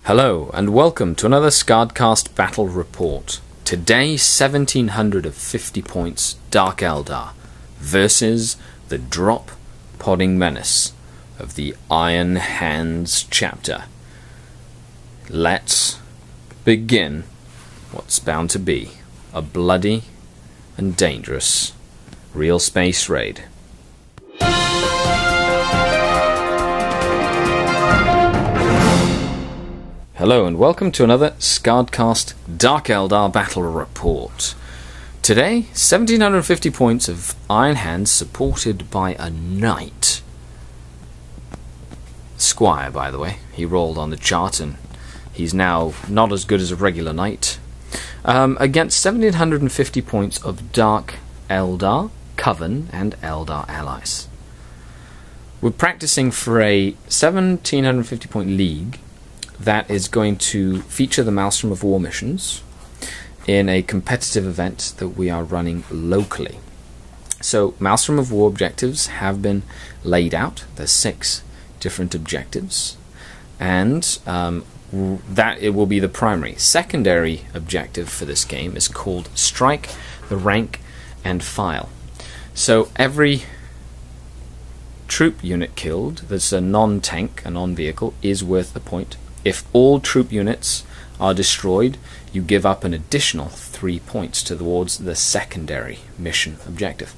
Hello and welcome to another SkaredCast battle report. Today 1750 points Dark Eldar versus the drop podding menace of the Iron Hands chapter. Let's begin what's bound to be a bloody and dangerous real space raid. Hello and welcome to another SkaredCast Dark Eldar battle report. Today, 1750 points of Iron Hands supported by a knight. Squire, by the way. He rolled on the chart and he's now not as good as a regular knight. Against 1750 points of Dark Eldar, Coven and Eldar allies. We're practicing for a 1750 point league that is going to feature the Maelstrom of War missions in a competitive event that we are running locally. So Maelstrom of War objectives have been laid out. There's 6 different objectives, and that it will be the primary. Secondary objective for this game is called Strike the Rank and File. So every troop unit killed that's a non-tank, a non-vehicle, is worth a point. If all troop units are destroyed, you give up an additional 3 points towards the secondary mission objective.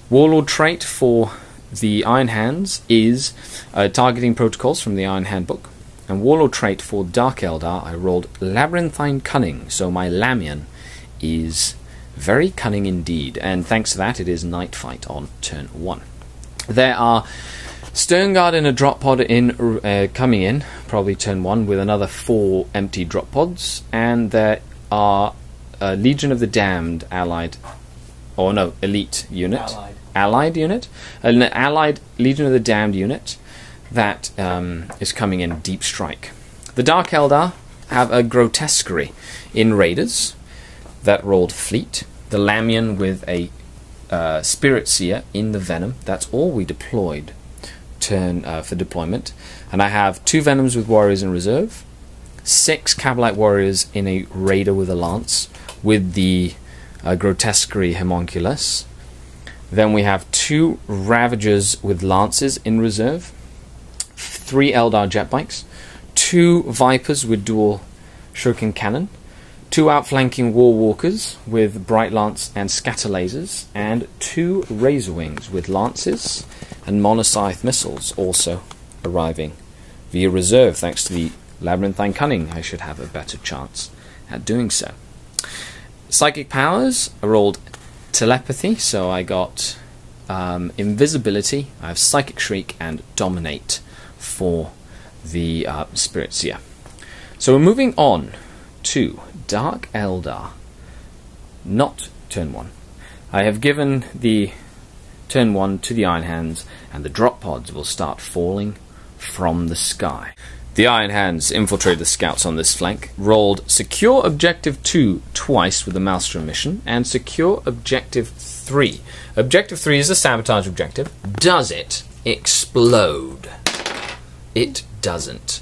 Warlord trait for the Iron Hands is targeting protocols from the Iron Handbook. And Warlord trait for Dark Eldar, I rolled Labyrinthine Cunning, so my Lamian is very cunning indeed, and thanks to that it is Night Fight on turn 1. There are Sternguard in a drop pod coming in, probably turn 1, with another 4 empty drop pods, and there are a Legion of the Damned elite unit. Allied unit? An allied Legion of the Damned unit that is coming in deep strike. The Dark Eldar have a Grotesquerie in Raiders that rolled Fleet. The Lamian with a Spirit Seer in the Venom. That's all we deployed for deployment, and I have 2 Venoms with Warriors in reserve, 6 Cabalite Warriors in a Raider with a Lance with the Grotesquerie Homunculus. Then we have 2 Ravagers with Lances in reserve, 3 Eldar jet bikes, 2 Vipers with dual shuriken cannon, 2 outflanking War Walkers with Bright Lance and Scatter Lasers, and 2 Razor Wings with Lances and Monoscythe missiles also arriving via reserve. Thanks to the Labyrinthine Cunning, I should have a better chance at doing so. Psychic powers, I rolled Telepathy, so I got Invisibility, I have Psychic Shriek and Dominate for the Spirit Seer. So we're moving on to Dark Eldar, not turn 1. I have given the turn 1 to the Iron Hands, and the drop pods will start falling from the sky. The Iron Hands infiltrated the scouts on this flank, rolled Secure Objective 2 twice with the Maelstrom mission, and Secure Objective 3. Objective 3 is a sabotage objective. Does it explode? It doesn't.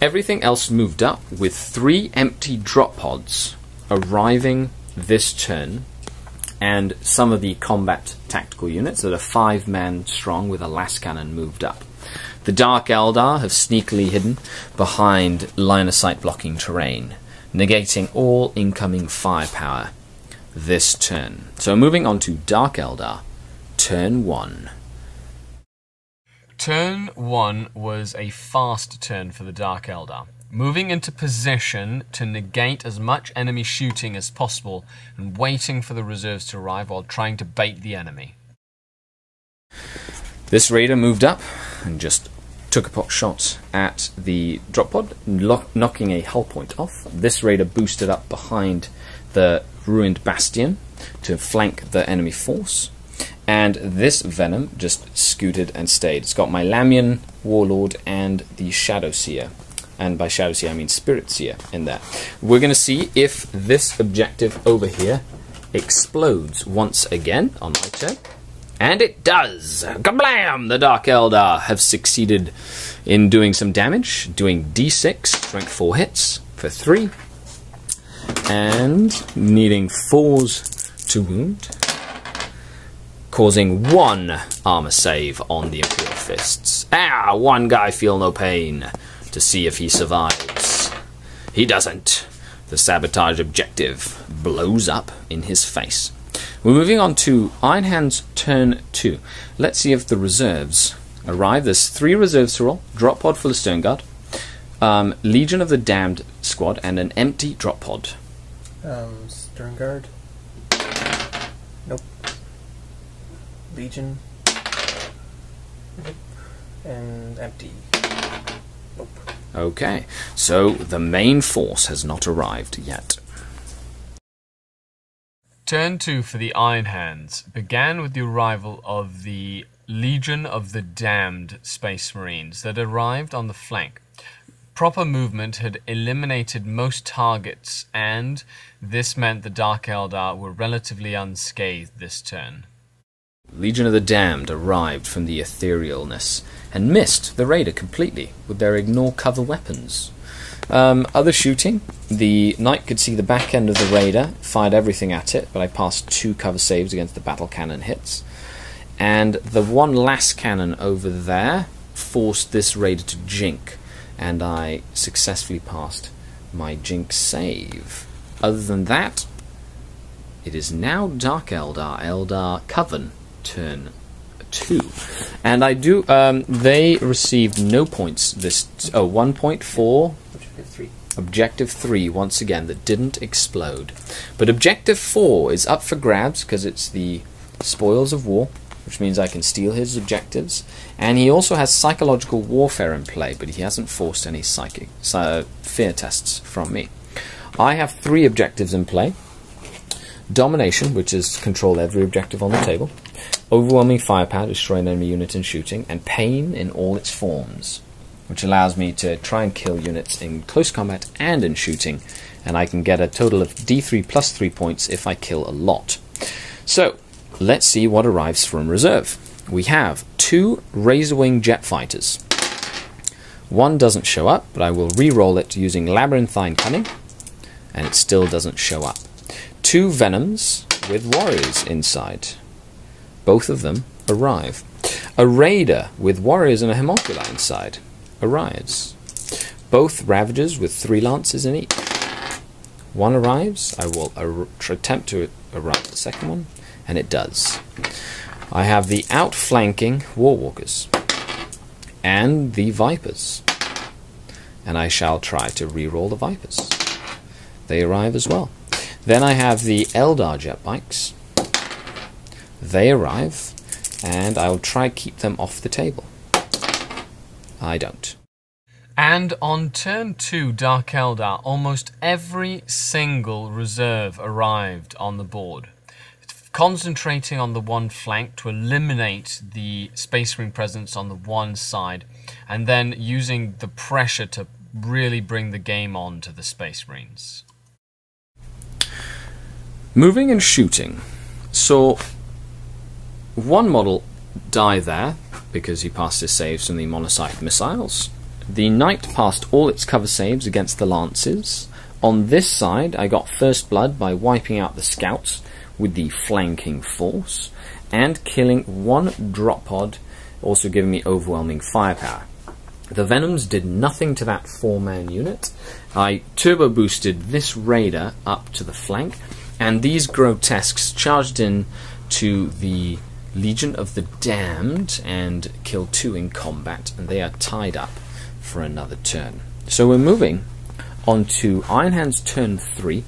Everything else moved up, with 3 empty drop pods arriving this turn, and some of the combat tactical units that are 5-man strong with a las cannon moved up. The Dark Eldar have sneakily hidden behind line-of-sight blocking terrain, negating all incoming firepower this turn. So moving on to Dark Eldar, turn 1. Turn 1 was a fast turn for the Dark Eldar, moving into position to negate as much enemy shooting as possible and waiting for the reserves to arrive while trying to bait the enemy. This Raider moved up and just took a pot shot at the drop pod, knocking a hull point off. This Raider boosted up behind the ruined bastion to flank the enemy force, and this Venom just scooted and stayed. It's got my Lamian, Warlord and the Shadow Seer, and by Shadow Seer I mean Spirit Seer in there. We're going to see if this objective over here explodes once again on my turn. And it does! Kablam! The Dark Eldar have succeeded in doing some damage, doing d6, strength 4 hits for 3, and needing 4s to wound, causing 1 armor save on the Imperial Fists. One guy feel no pain to see if he survives. He doesn't. The sabotage objective blows up in his face. We're moving on to Iron Hand's turn 2. Let's see if the reserves arrive. There's 3 reserves to roll. Drop pod full of Stone Guard, Legion of the Damned squad, and an empty drop pod. Stern Guard. Nope. Legion. And empty. Nope. Okay, so the main force has not arrived yet. Turn 2 for the Iron Hands began with the arrival of the Legion of the Damned Space Marines that arrived on the flank. Proper movement had eliminated most targets, and this meant the Dark Eldar were relatively unscathed this turn. Legion of the Damned arrived from the etherealness and missed the raider completely with their ignore cover weapons. Other shooting, the knight could see the back end of the raider, fired everything at it, but I passed 2 cover saves against the battle cannon hits. And the one last cannon over there forced this raider to jink, and I successfully passed my jink save. Other than that, it is now Dark Eldar, Eldar Coven, turn 2. And I do, they received no points this, 1 point for Objective 3, once again, that didn't explode. But Objective 4 is up for grabs because it's the Spoils of War, which means I can steal his objectives. And he also has Psychological Warfare in play, but he hasn't forced any fear tests from me. I have 3 objectives in play. Domination, which is control every objective on the table. Overwhelming Firepower, destroy an enemy unit in shooting. And Pain in all its forms, which allows me to try and kill units in close combat and in shooting, and I can get a total of D3 plus 3 points if I kill a lot. So, let's see what arrives from reserve. We have 2 Razorwing jet fighters. 1 doesn't show up, but I will re-roll it using Labyrinthine Cunning, and it still doesn't show up. 2 Venoms with warriors inside. Both of them arrive. A Raider with warriors and a Homunculi inside arrives. Both Ravagers with 3 lances in each. 1 arrives. I will attempt to arrive the second one, and it does. I have the outflanking Warwalkers and the Vipers, and I shall try to re-roll the Vipers. They arrive as well. Then I have the Eldar jet bikes. They arrive, and I will try to keep them off the table. I don't. And on turn 2, Dark Eldar, almost every single reserve arrived on the board, concentrating on the one flank to eliminate the Space Marine presence on the one side, and then using the pressure to really bring the game on to the Space Marines. Moving and shooting. Saw 1 model die there because he passed his saves from the monocyte missiles. The knight passed all its cover saves against the lances. On this side, I got first blood by wiping out the scouts with the flanking force and killing 1 drop pod, also giving me overwhelming firepower. The Venoms did nothing to that 4-man unit. I turbo boosted this raider up to the flank, and these grotesques charged in to the Legion of the Damned and killed 2 in combat, and they are tied up for another turn. So we're moving on to Iron Hand's turn 3.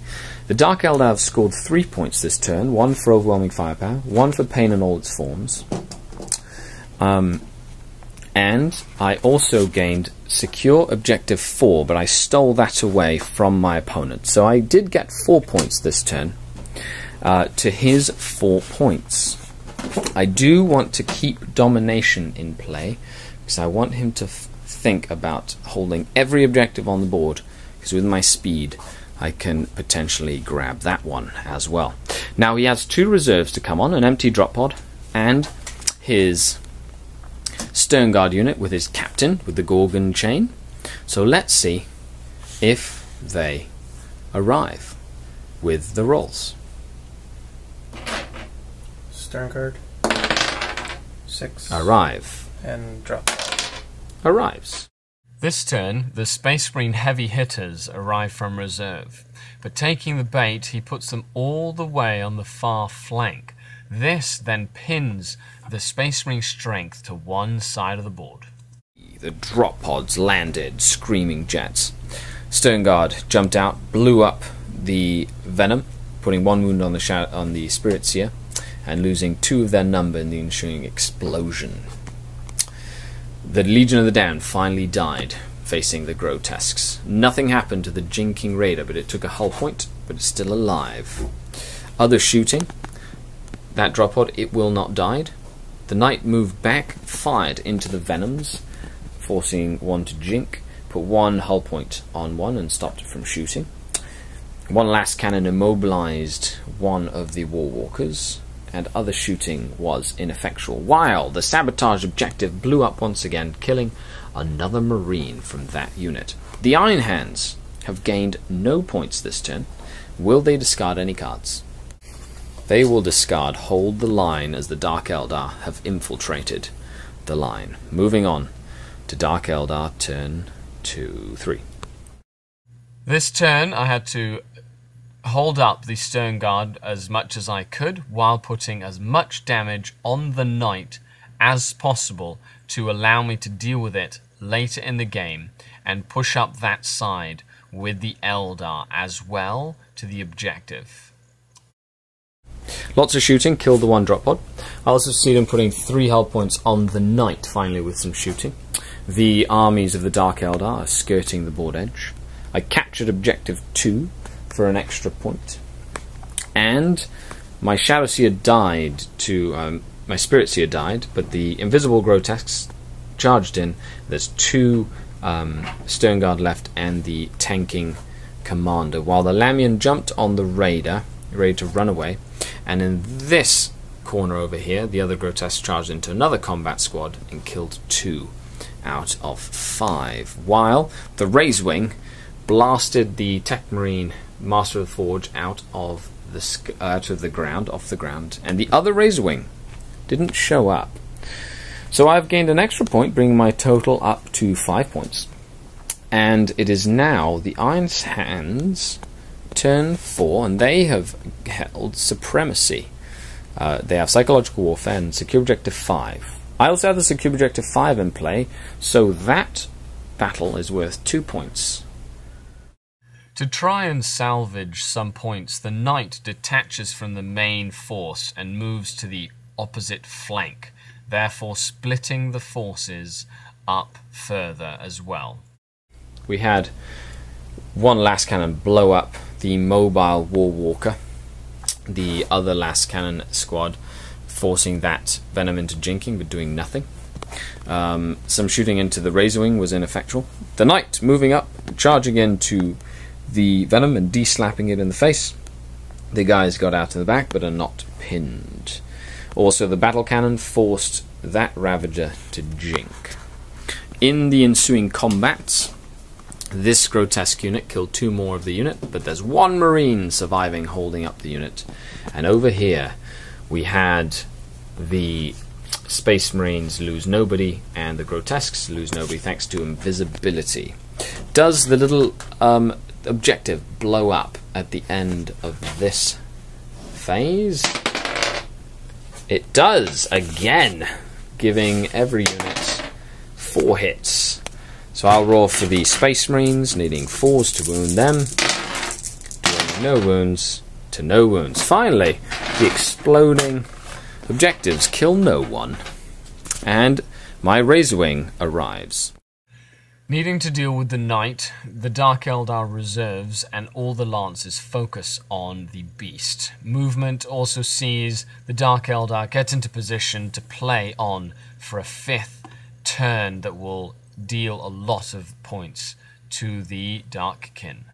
The Dark Eldar have scored 3 points this turn, 1 for overwhelming firepower, 1 for pain in all its forms. And I also gained secure objective 4, but I stole that away from my opponent. So I did get 4 points this turn to his 4 points. I do want to keep domination in play because I want him to think about holding every objective on the board, because with my speed I can potentially grab that one as well. Now he has 2 reserves to come on, an empty drop pod and his Stern Guard unit with his captain with the Gorgon chain. So let's see if they arrive with the rolls. Stern Guard. 6. Arrive. And drop. Arrives. This turn, the Space Marine heavy hitters arrive from reserve, but taking the bait, he puts them all the way on the far flank. This then pins the Space Marine strength to one side of the board. The drop pods landed, screaming jets. Stern Guard jumped out, blew up the venom, putting 1 wound on the Spirit Seer, and losing 2 of their number in the ensuing explosion. The Legion of the Damned finally died, facing the grotesques. Nothing happened to the Jinking Raider, but it took a hull point, but it's still alive. Other shooting. That drop pod, it will not died. The Knight moved back, fired into the Venoms, forcing one to jink, put 1 hull point on one and stopped it from shooting. 1 last cannon immobilized one of the Warwalkers, and other shooting was ineffectual, while the sabotage objective blew up once again, killing another Marine from that unit. The Iron Hands have gained no points this turn. Will they discard any cards? They will discard Hold the Line, as the Dark Eldar have infiltrated the line. Moving on to Dark Eldar turn 2, 3. This turn I had to hold up the Stern Guard as much as I could while putting as much damage on the Knight as possible to allow me to deal with it later in the game and push up that side with the Eldar as well to the objective. Lots of shooting, killed the 1 drop pod. I also see them putting 3 hull points on the Knight, finally, with some shooting. The armies of the Dark Eldar are skirting the board edge. I captured objective 2 for an extra point. And my Shadow Seer died to... my Spirit Seer died, but the Invisible Grotesques charged in. There's 2 Stern Guard left and the tanking commander, while the Lamian jumped on the Raider, ready to run away. And in this corner over here, the other Grotesque charged into another combat squad and killed 2 out of 5, while the Razewing blasted the Tech Marine Master of the Forge out of the ground, off the ground, and the other Razewing didn't show up. So I've gained an extra point, bringing my total up to 5 points. And it is now the Iron Hands' turn 4, and they have held Supremacy. They have Psychological Warfare and Secure Objective 5. I also have the Secure Objective 5 in play, so that battle is worth 2 points. To try and salvage some points, the Knight detaches from the main force and moves to the opposite flank, therefore splitting the forces up further as well. We had 1 last cannon blow up the mobile Warwalker, the other last cannon squad forcing that Venom into jinking but doing nothing. Some shooting into the Razorwing was ineffectual. The Knight moving up, charging into the Venom and de-slapping it in the face. The guys got out in the back but are not pinned. Also, the battle cannon forced that Ravager to jink. In the ensuing combats, this grotesque unit killed 2 more of the unit, but there's 1 Marine surviving, holding up the unit. And over here, we had the Space Marines lose nobody, and the grotesques lose nobody thanks to invisibility. Does the little objective blow up at the end of this phase? It does, again, giving every unit 4 hits. So I'll roll for the Space Marines, needing 4s to wound them, doing no wounds to no wounds. Finally, the exploding objectives kill no one, and my Razorwing arrives. Needing to deal with the Knight, the Dark Eldar reserves and all the Lances focus on the Beast. Movement also sees the Dark Eldar get into position to play on for a 5th turn that will deal a lot of points to the Dark Kin.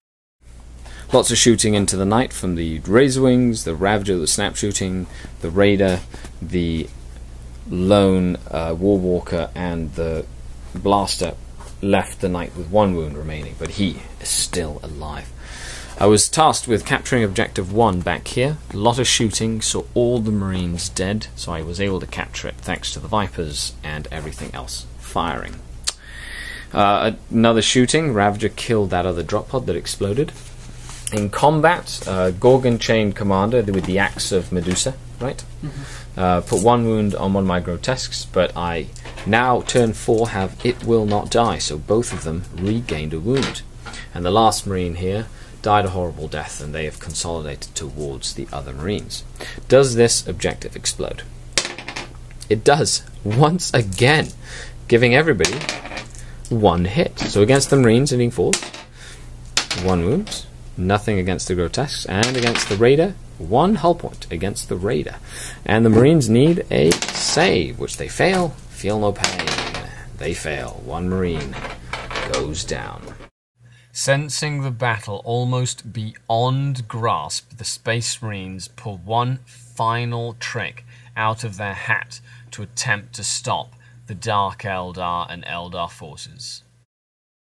Lots of shooting into the Knight from the Razorwings, the Ravager, the snap shooting, the Raider, the lone Warwalker and the Blaster left the knight with 1 wound remaining, but he is still alive. I was tasked with capturing objective 1 back here. A lot of shooting, saw all the Marines dead, so I was able to capture it thanks to the Vipers and everything else firing. Another shooting, Ravager killed that other drop pod that exploded. In combat, Gorgon Chain Commander with the Axe of Medusa, right? Put 1 wound on one of my grotesques, but I now, turn 4, have It Will Not Die, so both of them regained a wound. And the last Marine here died a horrible death, and they have consolidated towards the other Marines. Does this objective explode? It does, once again, giving everybody 1 hit. So against the Marines, hitting 4, 1 wound, nothing against the grotesques, and against the Raider, 1 hull point against the Raider. And the Marines need a save, which they fail. Feel no pain. They fail. 1 Marine goes down. Sensing the battle almost beyond grasp, the Space Marines pull one final trick out of their hat to attempt to stop the Dark Eldar and Eldar forces.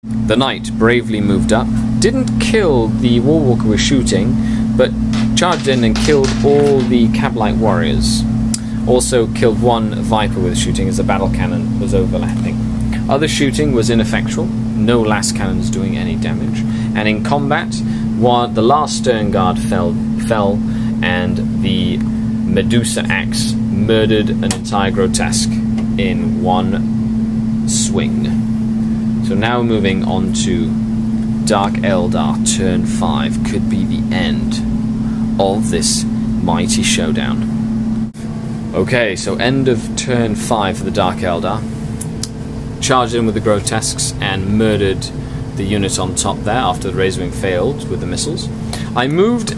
The knight bravely moved up, didn't kill the Warwalker with shooting, but charged in and killed all the Cablite warriors. Also killed 1 Viper with shooting as the battle cannon was overlapping. Other shooting was ineffectual, no last cannons doing any damage, and in combat, the last Stern Guard fell, and the Medusa Axe murdered an entire grotesque in 1 swing. So now moving on to Dark Eldar, turn 5, could be the end of this mighty showdown. Okay, so end of turn 5 for the Dark Eldar. Charged in with the grotesques and murdered the unit on top there after the Razorwing failed with the missiles. I moved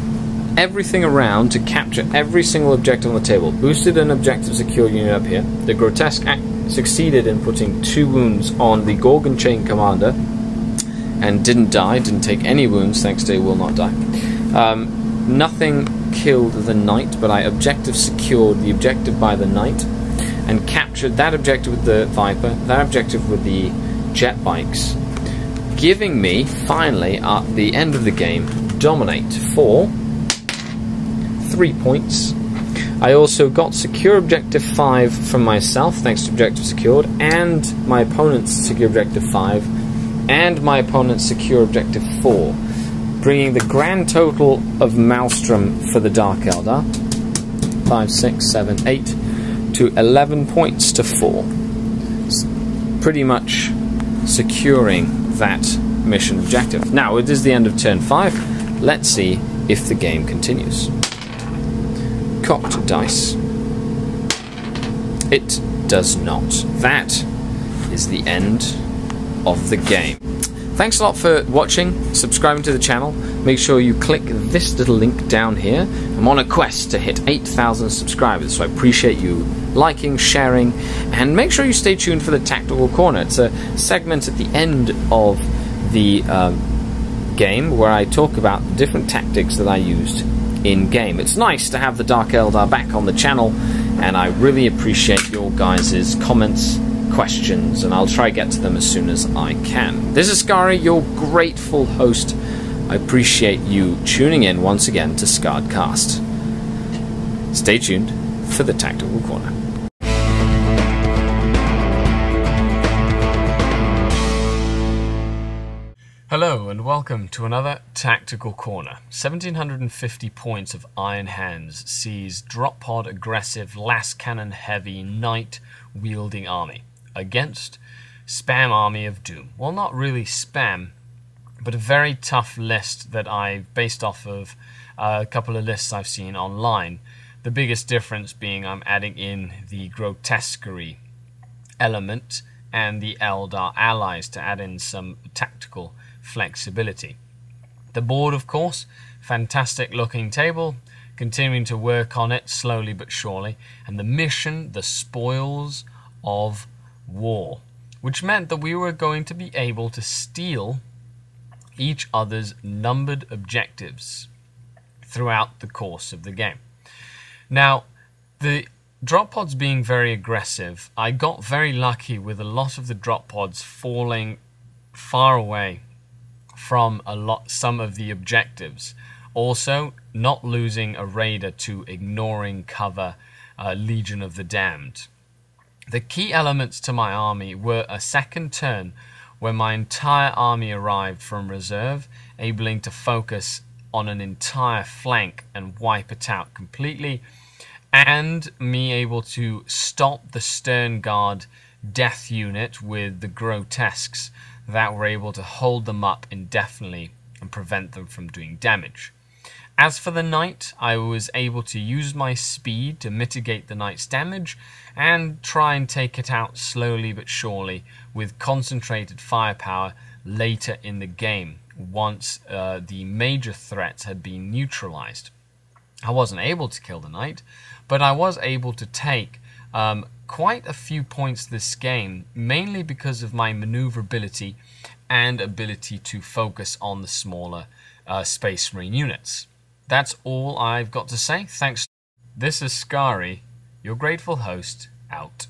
everything around to capture every single objective on the table. Boosted an objective secure unit up here. The grotesque succeeded in putting 2 wounds on the Gorgon Chain Commander and didn't die, didn't take any wounds thanks to Will Not Die. Nothing killed the knight, but I objective secured the objective by the knight and captured that objective with the Viper, that objective with the jet bikes, giving me, finally, at the end of the game, dominate for 3 points. I also got secure objective 5 from myself, thanks to objective secured, and my opponent's secure objective 5, and my opponent's secure objective 4, bringing the grand total of Maelstrom for the Dark Eldar, 5, 6, 7, 8, to 11 points to 4. Pretty much securing that mission objective. Now, it is the end of turn 5. Let's see if the game continues. Cocked dice. It does not. That is the end of the game. Thanks a lot for watching, subscribing to the channel. Make sure you click this little link down here. I'm on a quest to hit 8,000 subscribers, so I appreciate you liking, sharing, and make sure you stay tuned for the Tactical Corner. It's a segment at the end of the game where I talk about the different tactics that I used in-game. It's nice to have the Dark Eldar back on the channel, and I really appreciate your guys' comments, questions, and I'll try to get to them as soon as I can. This is Skari, your grateful host. I appreciate you tuning in once again to SkaredCast. Stay tuned for the Tactical Corner. Hello and welcome to another Tactical Corner. 1750 points of Iron Hands sees drop pod aggressive, last cannon heavy, knight wielding army against spam army of doom. Well, not really spam, but a very tough list that I based off of a couple of lists I've seen online. The biggest difference being I'm adding in the grotesquerie element and the Eldar allies to add in some tactical flexibility. The board, of course, fantastic looking table, continuing to work on it slowly but surely, and the mission, the spoils of war, which meant that we were going to be able to steal each other's numbered objectives throughout the course of the game. Now, the drop pods being very aggressive, I got very lucky with a lot of the drop pods falling far away from some of the objectives. Also, not losing a raider to ignoring cover Legion of the Damned. The key elements to my army were a second turn where my entire army arrived from reserve, able to focus on an entire flank and wipe it out completely, and me able to stop the Stern Guard death unit with the grotesques that were able to hold them up indefinitely and prevent them from doing damage. As for the knight, I was able to use my speed to mitigate the knight's damage and try and take it out slowly but surely with concentrated firepower later in the game, once the major threats had been neutralized. I wasn't able to kill the knight, but I was able to take quite a few points this game, mainly because of my maneuverability and ability to focus on the smaller Space Marine units. That's all I've got to say. Thanks. This is Skari, your grateful host, out.